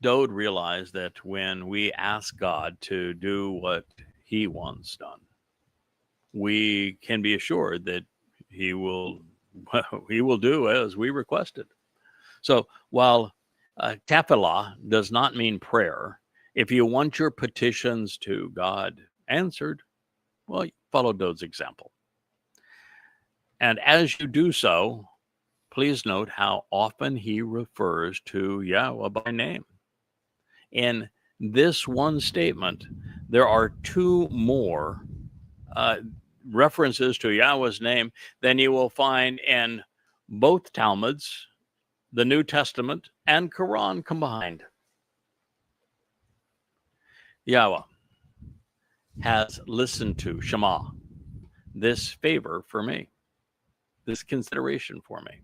Dowd realized that when we ask God to do what he wants done, we can be assured that he will do as we requested. So while tefillah does not mean prayer, if you want your petitions to God answered, well, follow Dowd's example. And as you do so, please note how often he refers to Yahweh by name. In this one statement, there are two more references to Yahweh's name than you will find in both Talmuds, the New Testament, and Quran combined. Yahweh has listened to Shema, this favor for me, this consideration for me.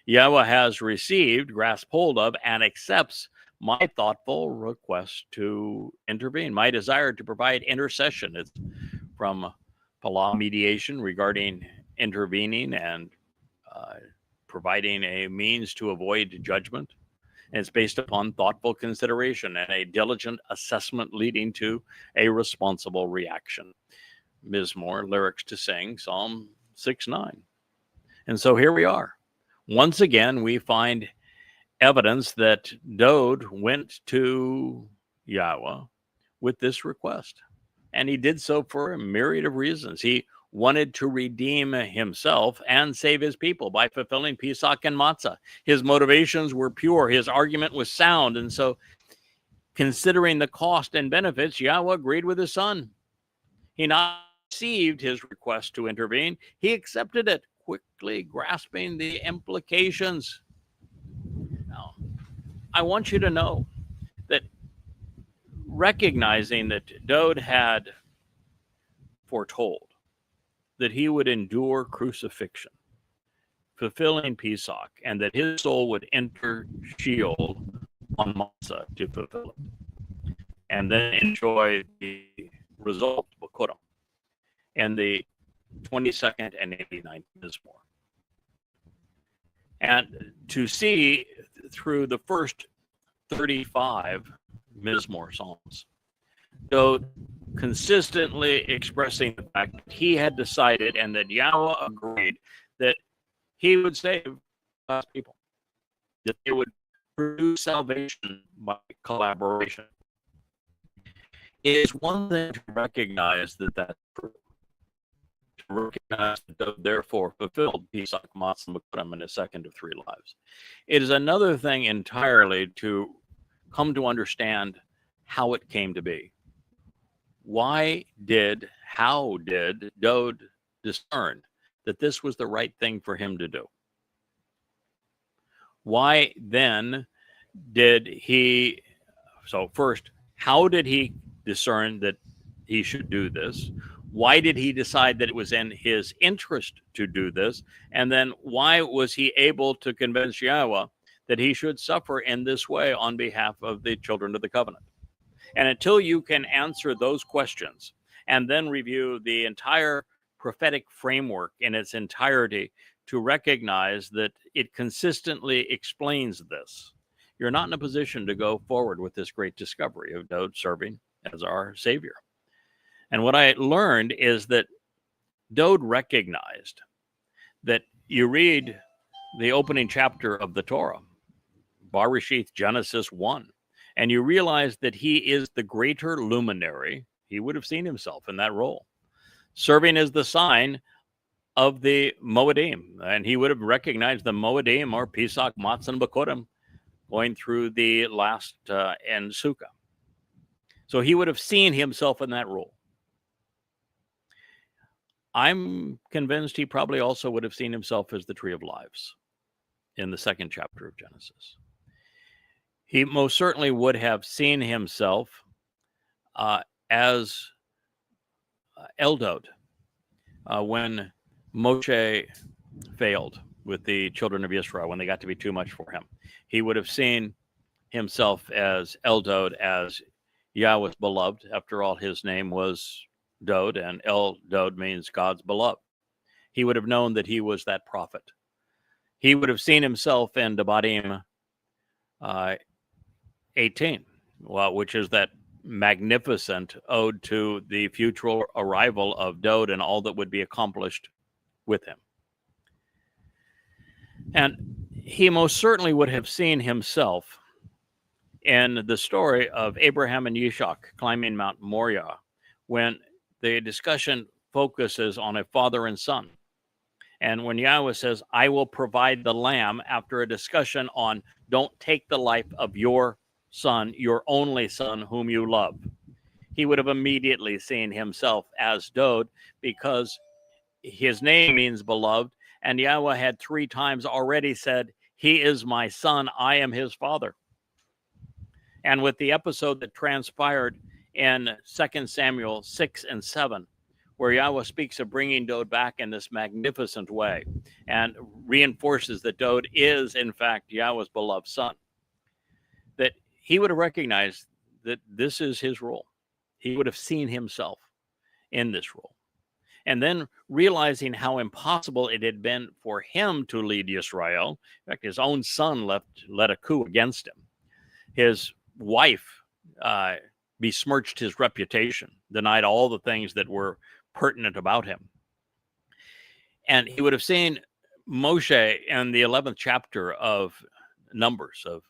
Yahweh has received, grasped hold of, and accepts my thoughtful request to intervene, my desire to provide intercession. It's from Palah mediation regarding intervening and providing a means to avoid judgment. And it's based upon thoughtful consideration and a diligent assessment leading to a responsible reaction. Mizmowr, lyrics to sing, Psalm 6:9. And so here we are. Once again, we find evidence that Dowd went to Yahweh with this request. And he did so for a myriad of reasons. He wanted to redeem himself and save his people by fulfilling Pesach and Matsah. His motivations were pure. His argument was sound. And so, considering the cost and benefits, Yahweh agreed with his son. He not received his request to intervene. He accepted it, quickly grasping the implications. Now, I want you to know that recognizing that Dowd had foretold that he would endure crucifixion, fulfilling Pesach, and that his soul would enter Sheol on Matsah to fulfill it, and then enjoy the result, Bikuwrym, and the 22nd and 89th Mizmowr. And to see through the first 35 Mizmowr psalms, Dowd consistently expressing the fact that he had decided and that Yahweh agreed that he would save God's people, that they would produce salvation by collaboration. It is one thing to recognize that that's true, to recognize that Dowd therefore fulfilled PesachMatsahBikuwrym in his second of 3 lives. It is another thing entirely to come to understand how it came to be. How did Dowd discern that this was the right thing for him to do? Why then did he, so first, how did he discern that he should do this? Why did he decide that it was in his interest to do this? And then why was he able to convince Yahweh that he should suffer in this way on behalf of the children of the covenant? And until you can answer those questions and then review the entire prophetic framework in its entirety to recognize that it consistently explains this, you're not in a position to go forward with this great discovery of Dowd serving as our Savior. And what I learned is that Dowd recognized that you read the opening chapter of the Torah, Bereshith, Genesis 1, and you realize that he is the greater luminary. He would have seen himself in that role, serving as the sign of the Moedim, and he would have recognized the Moedim or PesachMatsahBikuwrym going through the last and Sukkah. So he would have seen himself in that role. I'm convinced he probably also would have seen himself as the Tree of Lives in the second chapter of Genesis. He most certainly would have seen himself as Eldad when Moshe failed with the children of Israel, when they got to be too much for him. He would have seen himself as Eldad, as Yahweh's beloved. After all, his name was Dowd, and Dowd means God's beloved. He would have known that he was that prophet. He would have seen himself in Devarim 18, which is that magnificent ode to the future arrival of Dowd and all that would be accomplished with him. And he most certainly would have seen himself in the story of Abraham and Yishak climbing Mount Moriah, when the discussion focuses on a father and son. And when Yahweh says, I will provide the lamb, after a discussion on don't take the life of your son, your only son whom you love, he would have immediately seen himself as Dowd, because his name means beloved, and Yahweh had 3 times already said, he is my son, I am his father. And with the episode that transpired in 2 Samuel 6 and 7, where Yahweh speaks of bringing Dowd back in this magnificent way and reinforces that Dowd is, in fact, Yahweh's beloved son, that he would have recognized that this is his role. He would have seen himself in this role. And then realizing how impossible it had been for him to lead Israel. In fact, his own son led a coup against him. His wife besmirched his reputation, denied all the things that were pertinent about him. And he would have seen Moshe in the 11th chapter of Numbers, of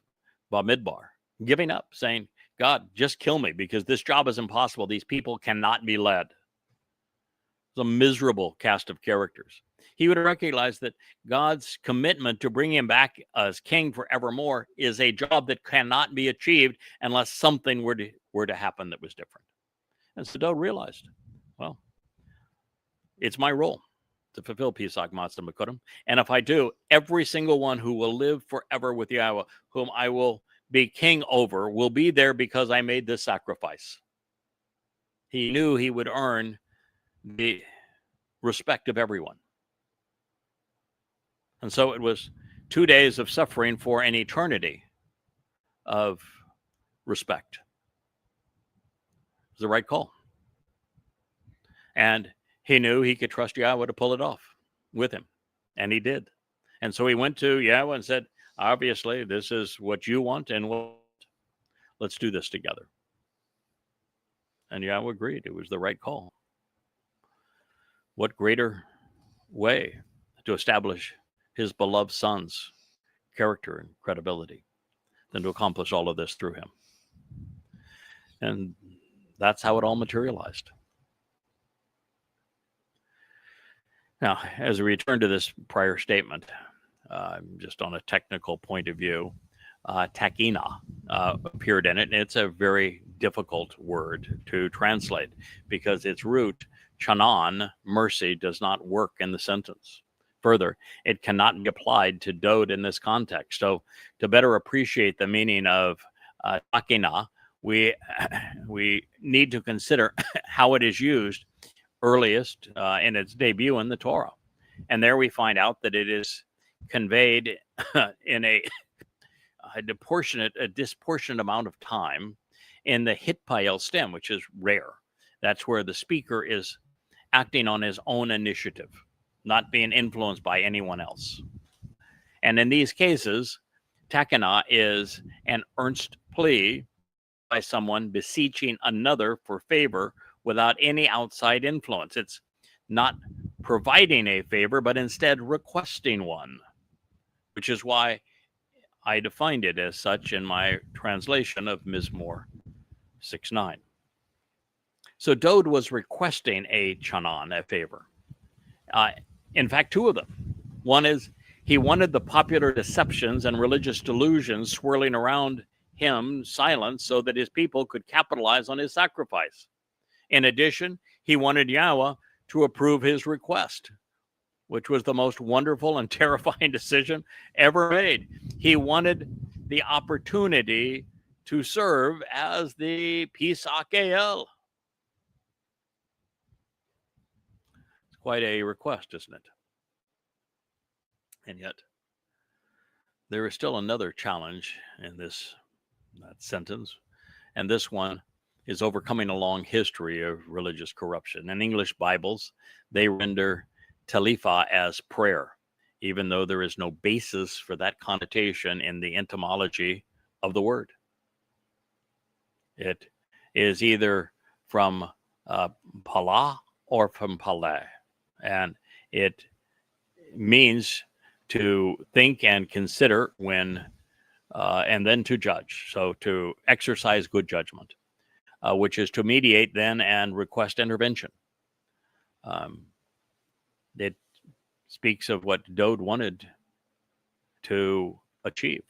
Bamidbar, giving up, saying, God, just kill me, because this job is impossible. These people cannot be led. It's a miserable cast of characters. He would have recognized that God's commitment to bring him back as king forevermore is a job that cannot be achieved unless something were to happen that was different. And so Dowd realized, well, it's my role to fulfill PesachMatsahBikuwrym. And if I do, every single one who will live forever with Yahweh, whom I will be king over will be there because I made this sacrifice. He knew he would earn the respect of everyone. And so it was 2 days of suffering for an eternity of respect. It was the right call. And he knew he could trust Yahowah to pull it off with him. And he did. And so he went to Yahowah and said, obviously, this is what you want, and let's do this together. And Yahowah agreed. It was the right call. What greater way to establish his beloved son's character and credibility than to accomplish all of this through him? And that's how it all materialized. Now, as we return to this prior statement, just on a technical point of view, takina appeared in it, and it's a very difficult word to translate because its root, chanan, mercy, does not work in the sentence. Further, it cannot be applied to Dowd in this context. So to better appreciate the meaning of takina, we need to consider how it is used earliest in its debut in the Torah. And there we find out that it is conveyed in a disproportionate amount of time in the hitpael stem, which is rare. That's where the speaker is acting on his own initiative, not being influenced by anyone else. And in these cases, takana is an earnest plea by someone beseeching another for favor without any outside influence. It's not providing a favor, but instead requesting one, which is why I defined it as such in my translation of Mizmowr 6:9. So Dowd was requesting a chanan, a favor. In fact, two of them. One is he wanted the popular deceptions and religious delusions swirling around him silenced so that his people could capitalize on his sacrifice. In addition, he wanted Yahowah to approve his request, which was the most wonderful and terrifying decision ever made. He wanted the opportunity to serve as the Pesach. It's quite a request, isn't it? And yet, there is still another challenge in that sentence, and this one is overcoming a long history of religious corruption. In English Bibles, they render talifa as prayer, even though there is no basis for that connotation in the etymology of the word. It is either from pala or from pale, and it means to think and consider when, and then to judge. So to exercise good judgment. Which is to mediate then and request intervention. It speaks of what Dowd wanted to achieve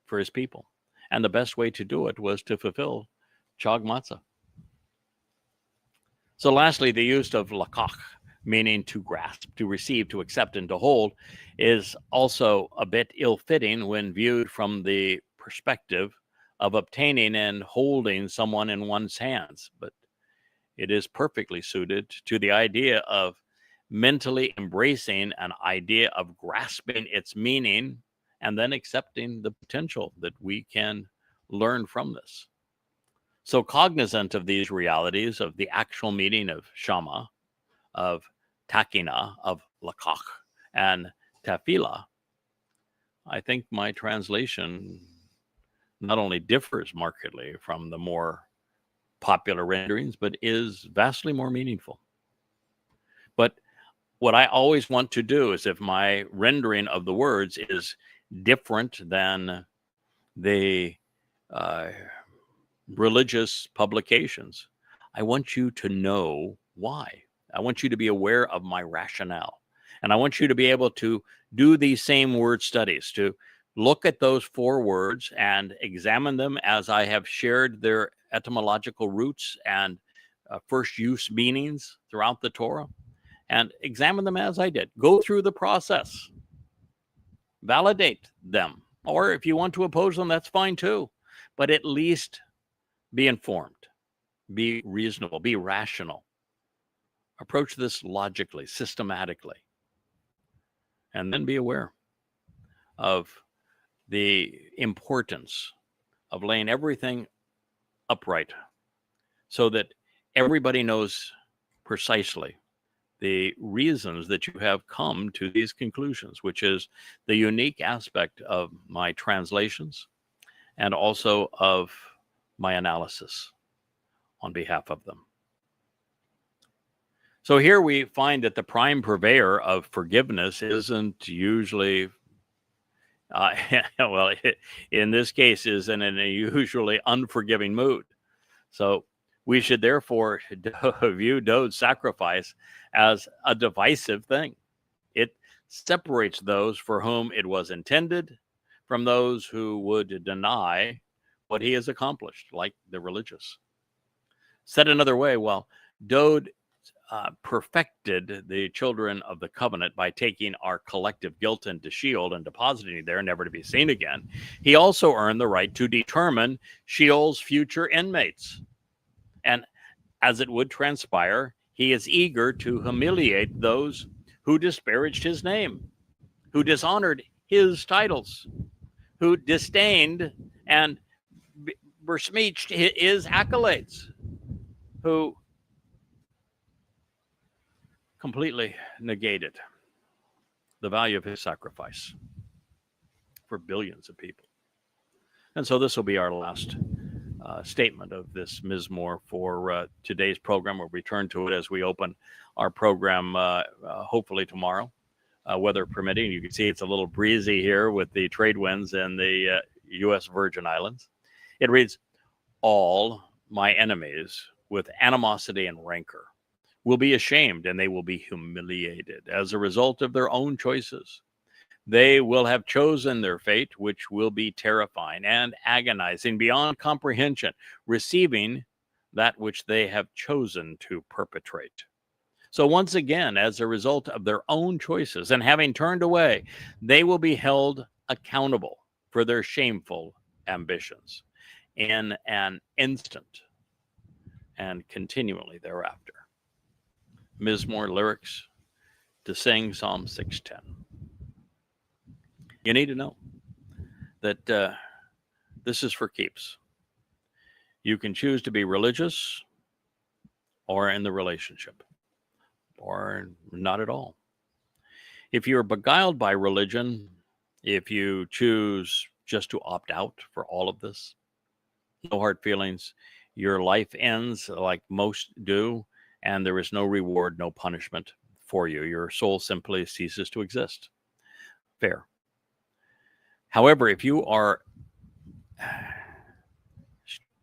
for his people. And the best way to do it was to fulfill Chag Matsah. So lastly, the use of lakach, meaning to grasp, to receive, to accept, and to hold, is also a bit ill-fitting when viewed from the perspective of obtaining and holding someone in one's hands, but it is perfectly suited to the idea of mentally embracing an idea of grasping its meaning and then accepting the potential that we can learn from this. So cognizant of these realities of the actual meaning of shama, of takina, of lakach, and tefillah, I think my translation not only differs markedly from the more popular renderings, but is vastly more meaningful. But what I always want to do is, if my rendering of the words is different than the religious publications, I want you to know why. I want you to be aware of my rationale. And I want you to be able to do these same word studies, to look at those 4 words and examine them as I have shared their etymological roots and first use meanings throughout the Torah, and examine them as I did. Go through the process. Validate them. Or if you want to oppose them, that's fine too. but at least be informed, be reasonable, be rational. Approach this logically, systematically, and then be aware of the importance of laying everything upright so that everybody knows precisely the reasons that you have come to these conclusions, which is the unique aspect of my translations and also of my analysis on behalf of them. So here we find that the prime purveyor of forgiveness isn't usually, well, in this case, is in a usually unforgiving mood. So we should therefore view Dowd's sacrifice as a divisive thing. It separates those for whom it was intended from those who would deny what he has accomplished, like the religious. Said another way, while Dowd perfected the children of the covenant by taking our collective guilt into Sheol and depositing it there, never to be seen again, he also earned the right to determine Sheol's future inmates. And as it would transpire, he is eager to humiliate those who disparaged his name, who dishonored his titles, who disdained and besmirched his accolades, who completely negated the value of his sacrifice for billions of people. And so this will be our last statement of this Mizmowr for today's program. We'll return to it as we open our program hopefully tomorrow, weather permitting. You can see it's a little breezy here with the trade winds in the U.S. Virgin Islands. It reads, "All my enemies with animosity and rancor will be ashamed, and they will be humiliated as a result of their own choices. They will have chosen their fate, which will be terrifying and agonizing beyond comprehension, receiving that which they have chosen to perpetrate. So once again, as a result of their own choices and having turned away, they will be held accountable for their shameful ambitions in an instant and continually thereafter." Mizmowr lyrics to sing Psalm 610. You need to know that this is for keeps. You can choose to be religious or in the relationship, or not at all. If you're beguiled by religion, if you choose just to opt out for all of this, no hard feelings, your life ends like most do, and there is no reward, no punishment for you. Your soul simply ceases to exist. Fair. However, if you are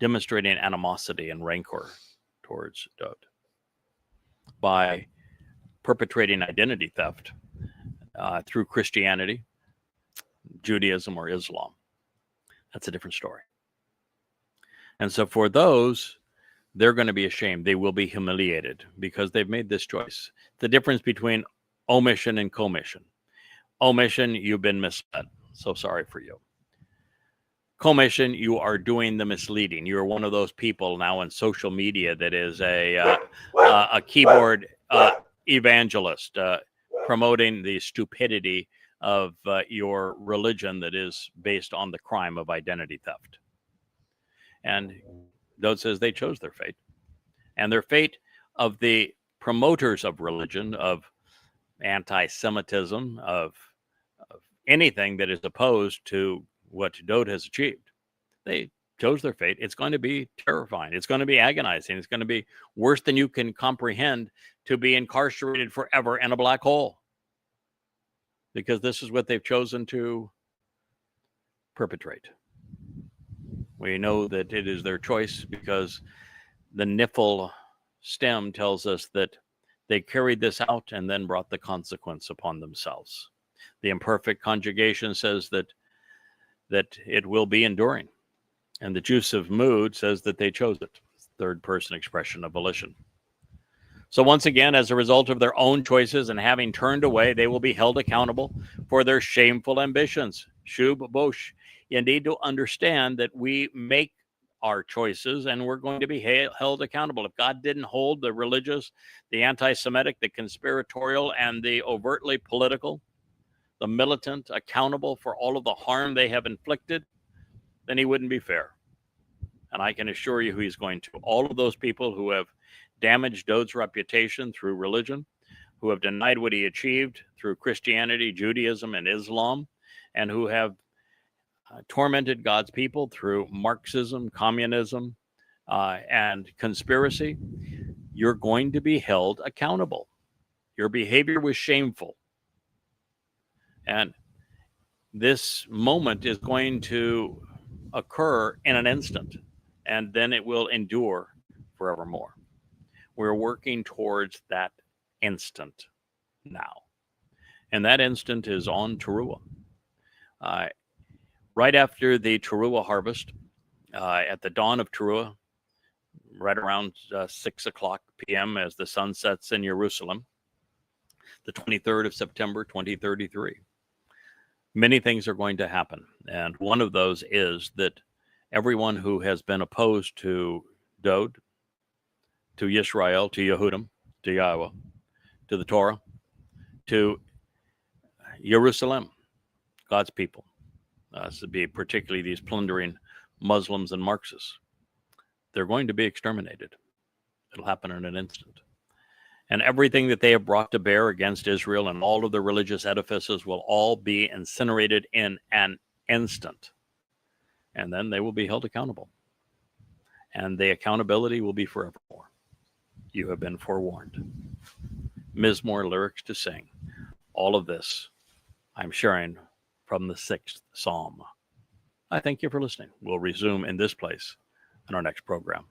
demonstrating animosity and rancor towards Dowd by perpetrating identity theft through Christianity, Judaism, or Islam, that's a different story. And so for those, they're going to be ashamed. They will be humiliated because they've made this choice. The difference between omission and commission. Omission, you've been misled. So sorry for you. Commission, you are doing the misleading. You're one of those people now in social media that is a keyboard evangelist promoting the stupidity of your religion that is based on the crime of identity theft. And Dowd says they chose their fate. And their fate of the promoters of religion, of anti-Semitism, of anything that is opposed to what Dowd has achieved. They chose their fate. It's going to be terrifying. It's going to be agonizing. It's going to be worse than you can comprehend, to be incarcerated forever in a black hole. Because this is what they've chosen to perpetrate. We know that it is their choice because the Niphal stem tells us that they carried this out and then brought the consequence upon themselves. The imperfect conjugation says that it will be enduring. And the juice of mood says that they chose it. Third person expression of volition. So once again, as a result of their own choices and having turned away, they will be held accountable for their shameful ambitions. Shub Bosh. You need to understand that we make our choices and we're going to be held accountable. If God didn't hold the religious, the anti-Semitic, the conspiratorial, and the overtly political, the militant accountable for all of the harm they have inflicted, then he wouldn't be fair. And I can assure you he's going to. All of those people who have damaged Dowd's reputation through religion, who have denied what he achieved through Christianity, Judaism, and Islam, and who have tormented God's people through Marxism, communism, and conspiracy, you're going to be held accountable. Your behavior was shameful. And this moment is going to occur in an instant, and then it will endure forevermore. We're working towards that instant now. And that instant is on Teruah. Right after the Teruah harvest, at the dawn of Teruah, right around 6 o'clock p.m. as the sun sets in Jerusalem, the 23rd of September, 2033. Many things are going to happen. And one of those is that everyone who has been opposed to Dowd, to Yisrael, to Yehudim, to Yahowah, to the Torah, to Jerusalem, God's people, to be particularly these plundering Muslims and Marxists, they're going to be exterminated. It'll happen in an instant. And everything that they have brought to bear against Israel and all of the religious edifices will all be incinerated in an instant. And then they will be held accountable. And the accountability will be forevermore. You have been forewarned. Mizmowr lyrics to sing. All of this I'm sharing from the 6th Psalm. I thank you for listening. We'll resume in this place in our next program.